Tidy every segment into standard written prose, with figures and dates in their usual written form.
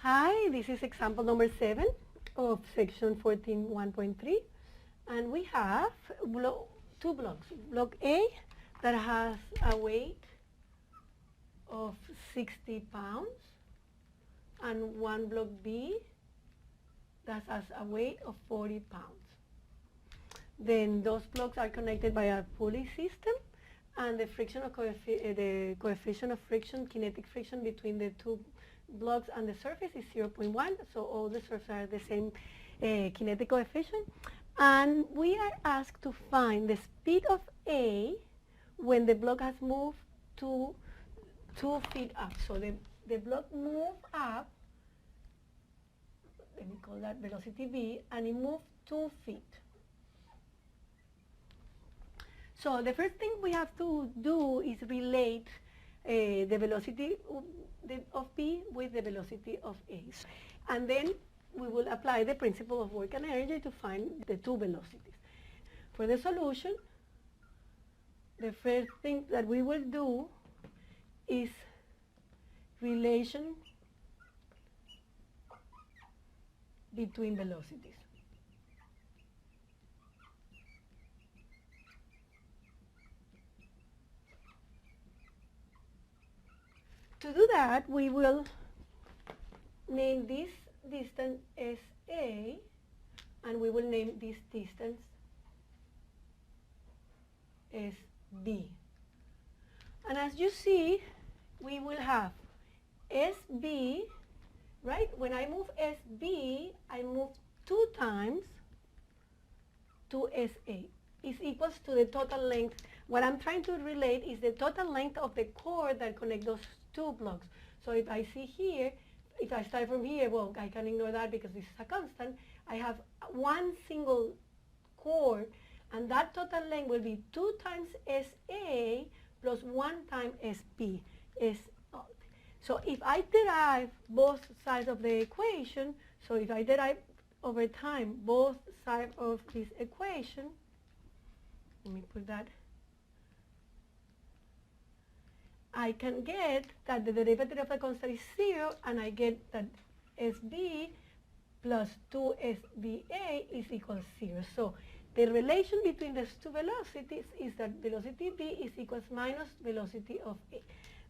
Hi, this is example number 7 of section 14.1.3, and we have two blocks. Block A that has a weight of 60 pounds, and one block B that has a weight of 40 pounds. Then those blocks are connected by a pulley system, and the the coefficient of friction, kinetic friction between the two blocks and the surface is 0.1, so all the surfaces are the same kinetic coefficient. And we are asked to find the speed of A when the block has moved 2 feet up. So the block moved up, let me call that velocity V, and it moved 2 feet. So the first thing we have to do is relate the velocity of B with the velocity of A. And then we will apply the principle of work and energy to find the two velocities. For the solution, the first thing that we will do is relation between velocities. To do that, we will name this distance as A, and we will name this distance as B. And as you see, we will have SB, right? When I move SB, I move 2 times to SA. Is equals to the total length. What I'm trying to relate is the total length of the cord that connect those two blocks. So if I see here, if I start from here, well, I can ignore that because this is a constant. I have one single cord, and that total length will be 2 times SA plus 1 time SP. So if I derive both sides of the equation, so if I derive over time both sides of this equation, let me put that, I can get that the derivative of the constant is 0, and I get that SB plus 2SBA is equal to 0. So the relation between these two velocities is that velocity B is equals minus velocity of A.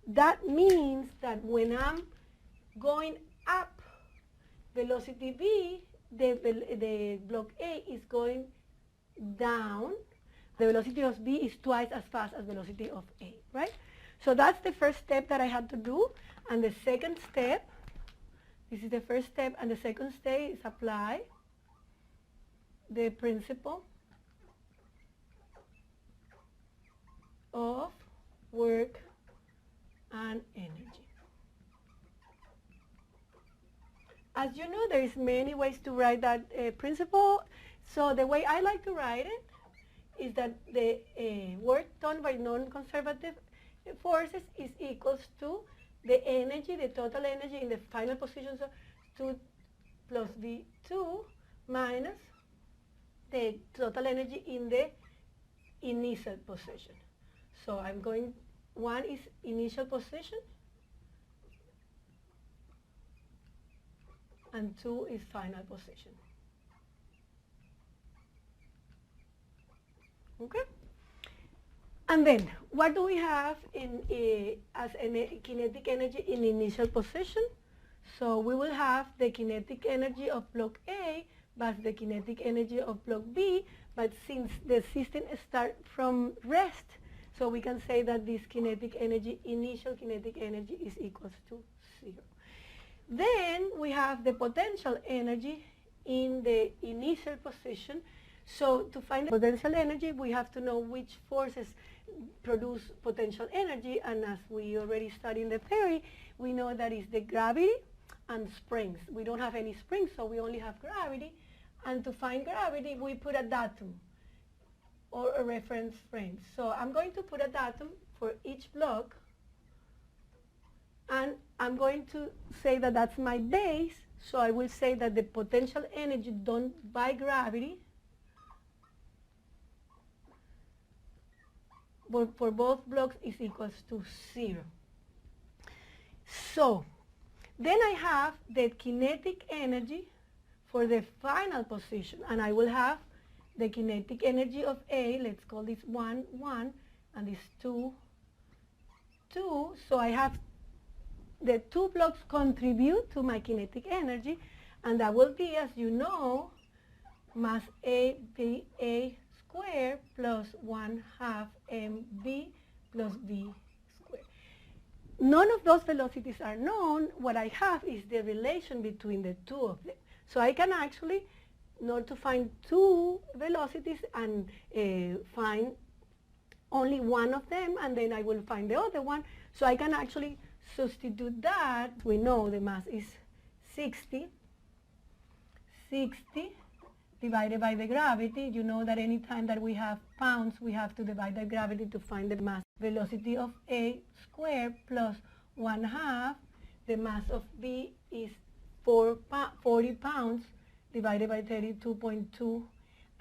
That means that when I'm going up velocity B, the block A is going down. The velocity of B is twice as fast as velocity of A, right? So that's the first step that I had to do. And the second step, this is the first step, and the second step is apply the principle of work and energy. As you know, there is many ways to write that principle. So the way I like to write it is that the work done by non-conservative forces is equals to the energy, the total energy in the final position, so 2 plus V2 minus the total energy in the initial position. So I'm going, 1 is initial position, and 2 is final position. Okay? And then, what do we have as kinetic energy in initial position? So we will have the kinetic energy of block A plus the kinetic energy of block B, but since the system starts from rest, so we can say that this kinetic energy, initial kinetic energy, is equals to 0. Then we have the potential energy in the initial position. So to find the potential energy, we have to know which forces produce potential energy, and as we already studied in the theory, we know that is the gravity and springs. We don't have any springs, so we only have gravity, and to find gravity, we put a datum or a reference frame. So I'm going to put a datum for each block, and I'm going to say that that's my base, so I will say that the potential energy done by gravity for both blocks is equals to 0. So Then I have the kinetic energy for the final position, and I will have the kinetic energy of A, let's call this 1, 1, and this 2, 2. So I have the two blocks contribute to my kinetic energy, and that will be, as you know, mass A B A squared plus 1/2 mv plus v squared. None of those velocities are known. What I have is the relation between the two of them. So I can actually, in order to find two velocities, and find only one of them, and then I will find the other one. So I can actually substitute that. We know the mass is 60 divided by the gravity. You know that any time that we have pounds, we have to divide the gravity to find the mass. Velocity of A squared plus 1/2. The mass of B is 40 pounds divided by 32.2.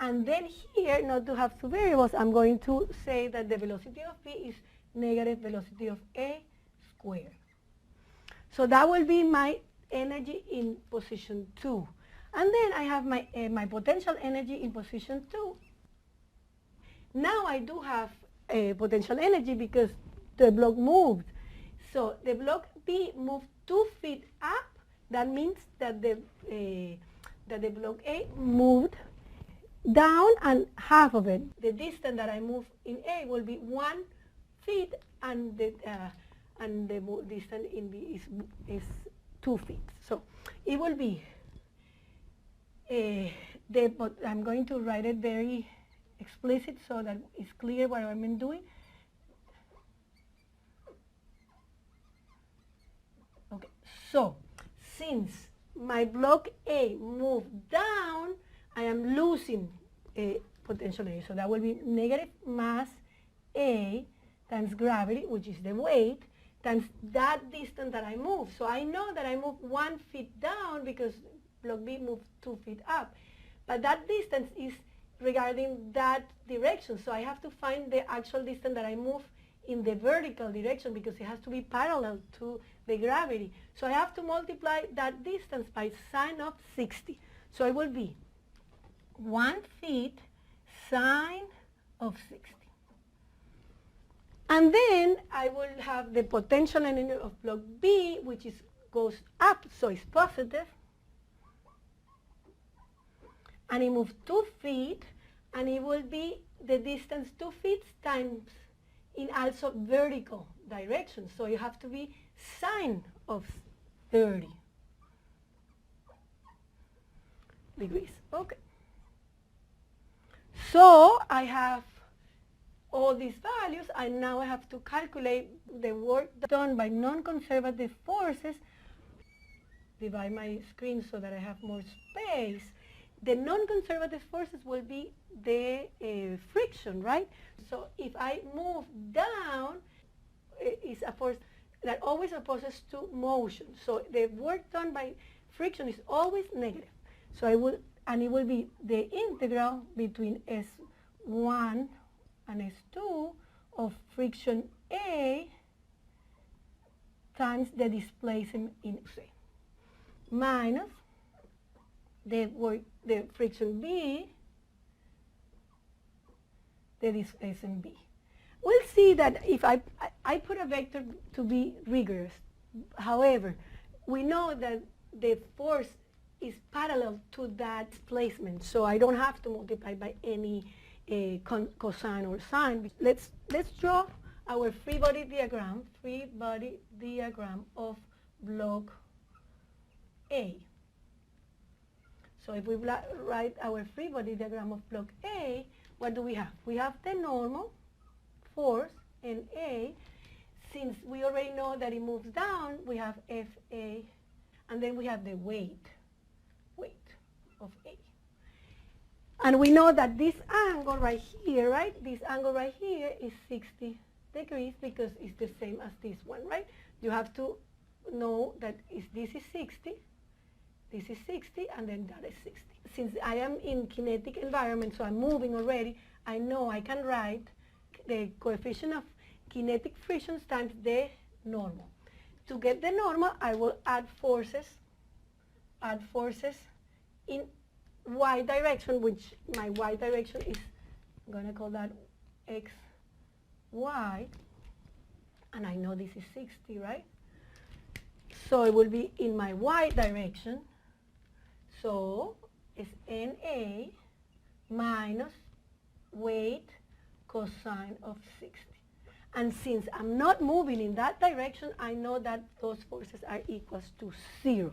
And then here, not to have two variables, I'm going to say that the velocity of B is negative velocity of A squared. So that will be my energy in position 2. And then I have my potential energy in position 2. Now I do have potential energy because the block moved. So the block B moved 2 feet up. That means that the block A moved down, and half of it, the distance that I move in A, will be 1 feet, and the distance in B is 2 feet. So it will be, but I'm going to write it very explicit so that it's clear what I'm doing. Okay, so since my block A moved down, I am losing potential energy. So that will be negative mass A times gravity, which is the weight, times that distance that I move. So I know that I moved 1 foot down because block B moved 2 feet up. But that distance is regarding that direction. So I have to find the actual distance that I move in the vertical direction because it has to be parallel to the gravity. So I have to multiply that distance by sine of 60. So it will be 1 foot sine of 60. And then I will have the potential energy of block B, which goes up, so it's positive. And it moves 2 feet, and it will be the distance 2 feet times in also vertical direction. So you have to be sine of 30 degrees. Okay. So I have all these values, and now I have to calculate the work done by non-conservative forces. Divide my screen so that I have more space. The non-conservative forces will be the friction, right? So if I move down, it's a force that always opposes to motion. So the work done by friction is always negative. So it will be the integral between S1 and S2 of friction A times the displacement in A, minus the friction B, the displacement B. We'll see that if I put a vector to be rigorous. However, we know that the force is parallel to that displacement, so I don't have to multiply by any cosine or sine. Let's draw our free body diagram of block A. So if we write our free body diagram of block A, what do we have? We have the normal force in A. Since we already know that it moves down, we have FA, and then we have the weight of A. And we know that this angle right here, right? This angle right here is 60 degrees because it's the same as this one, right? You have to know that this is 60, this is 60, and then that is 60. Since I am in kinetic environment, so I'm moving already, I know I can write the coefficient of kinetic frictions times the normal. to get the normal, I will add forces in y direction, which my y direction is, I'm going to call that x, y, and I know this is 60, right? So it will be in my y direction. So it's NA minus weight cosine of 60. And since I'm not moving in that direction, I know that those forces are equals to 0.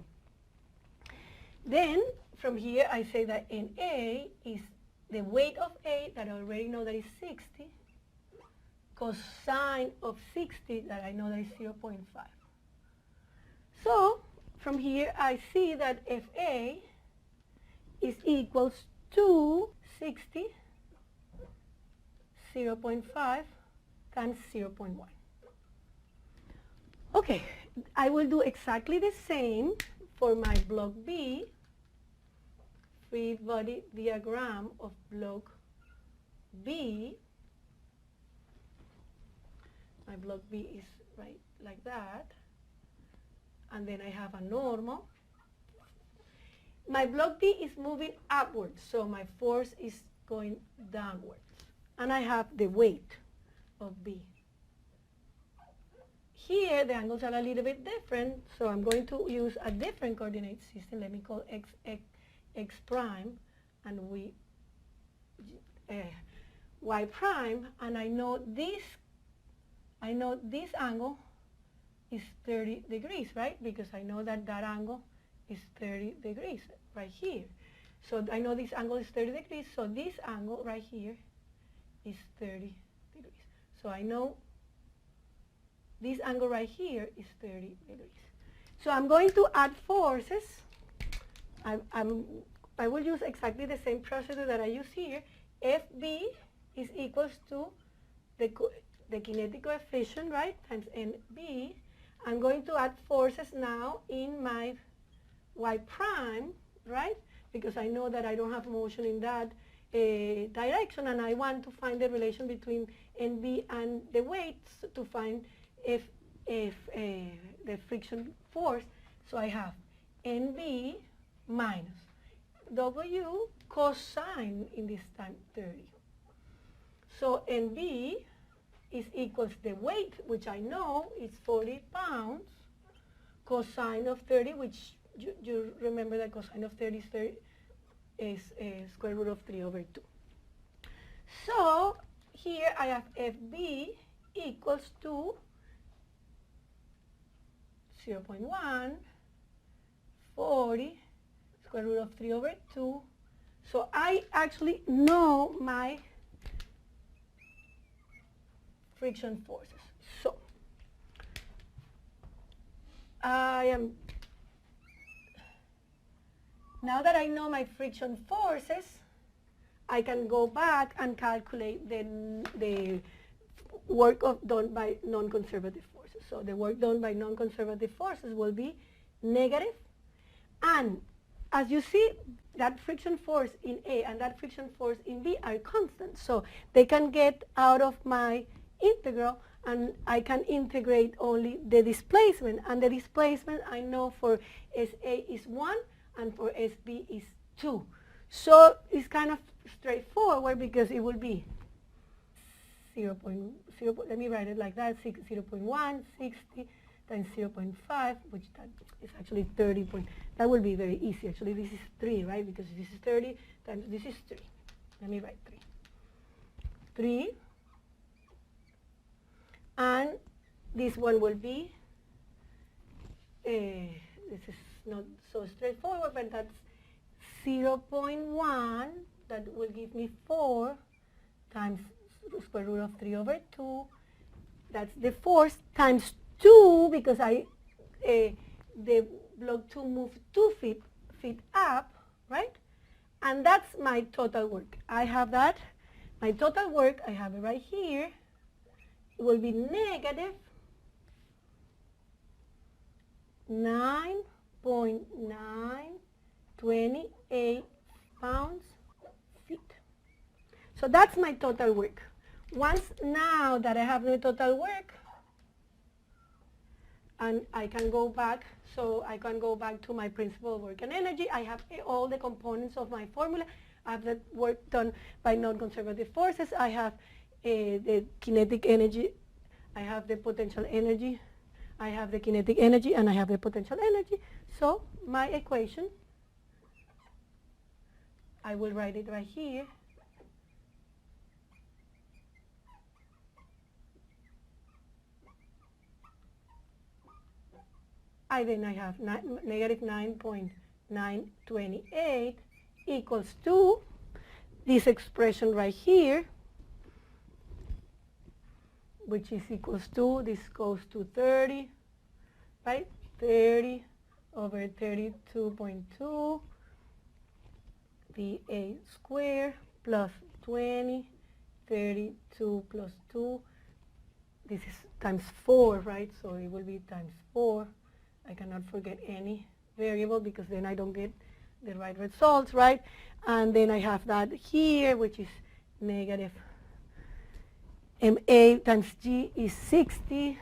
Then from here I say that NA is the weight of A that I already know that is 60, cosine of 60 that I know that is 0.5. So from here I see that FA is equals to 60, 0.5 times 0.1. Okay, I will do exactly the same for my block B, free body diagram of block B. My block B is right like that. And then I have a normal. My block B is moving upwards, so my force is going downwards. And I have the weight of B. Here, the angles are a little bit different, so I'm going to use a different coordinate system. Let me call x prime, and y prime, and I know this angle is 30 degrees, right? Because I know that that angle is 30 degrees right here. So I know this angle is 30 degrees, so this angle right here is 30 degrees. So I know this angle right here is 30 degrees. So I'm going to add forces. I will use exactly the same procedure that I use here. FB is equals to the kinetic coefficient, right, times NB. I'm going to add forces now in my y prime, right, because I know that I don't have motion in that direction, and I want to find the relation between NB and the weights to find if the friction force. So I have NB minus W cosine in this time 30. So NB is equals the weight, which I know is 40 pounds, cosine of 30, which you remember that cosine of 30 is square root of 3 over 2. So here I have FB equals to 0.1, 40, square root of 3 over 2. So I actually know my friction forces. So now that I know my friction forces, I can go back and calculate the work done by non-conservative forces. So the work done by non-conservative forces will be negative. And as you see, that friction force in A and that friction force in B are constant. So they can get out of my integral, and I can integrate only the displacement. And the displacement I know for SA is 1 and for SB is 2. So it's kind of straightforward because it will be 0.0, let me write it like that, 0.1, 60 times 0.5, which that is actually 30. That will be very easy. Actually, this is 3, right? Because this is 30 times this is 3. Let me write 3. 3. And this one will be, this is not so straightforward, but that's 0.1. That will give me 4 times square root of 3 over 2. That's the force times 2, because the block 2 moved 2 feet up, right? And that's my total work. I have that. My total work, I have it right here. It will be negative 9.928 pounds feet. So that's my total work. Once now that I have the total work, and I can go back, so I can go back to my principle of work and energy. I have all the components of my formula. I have the work done by non-conservative forces. I have the kinetic energy. I have the potential energy. I have the kinetic energy, and I have the potential energy. So my equation, I will write it right here. Then I have negative 9.928 equals to this expression right here, which is equals to, this goes to 30, right? 30 over 32.2 VA squared plus 20, 32 plus 2. This is times 4, right? So it will be times 4. I cannot forget any variable because then I don't get the right results, right? And then I have that here, which is negative MA times G is 60.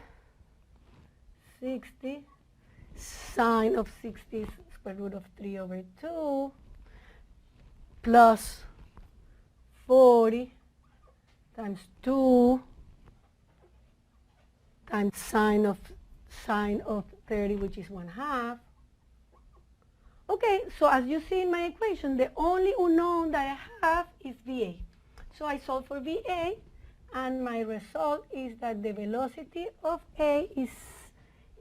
Sine of 60 is square root of 3 over 2 plus 40 times 2 times sine of 30, which is 1/2. Okay, so as you see in my equation, the only unknown that I have is VA. So I solve for VA, and my result is that the velocity of A is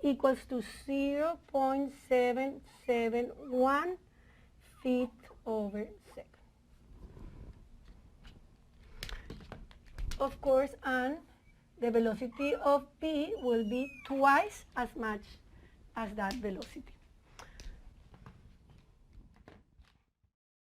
equals to 0.771 feet over second. Of course, and the velocity of B will be twice as much as that velocity.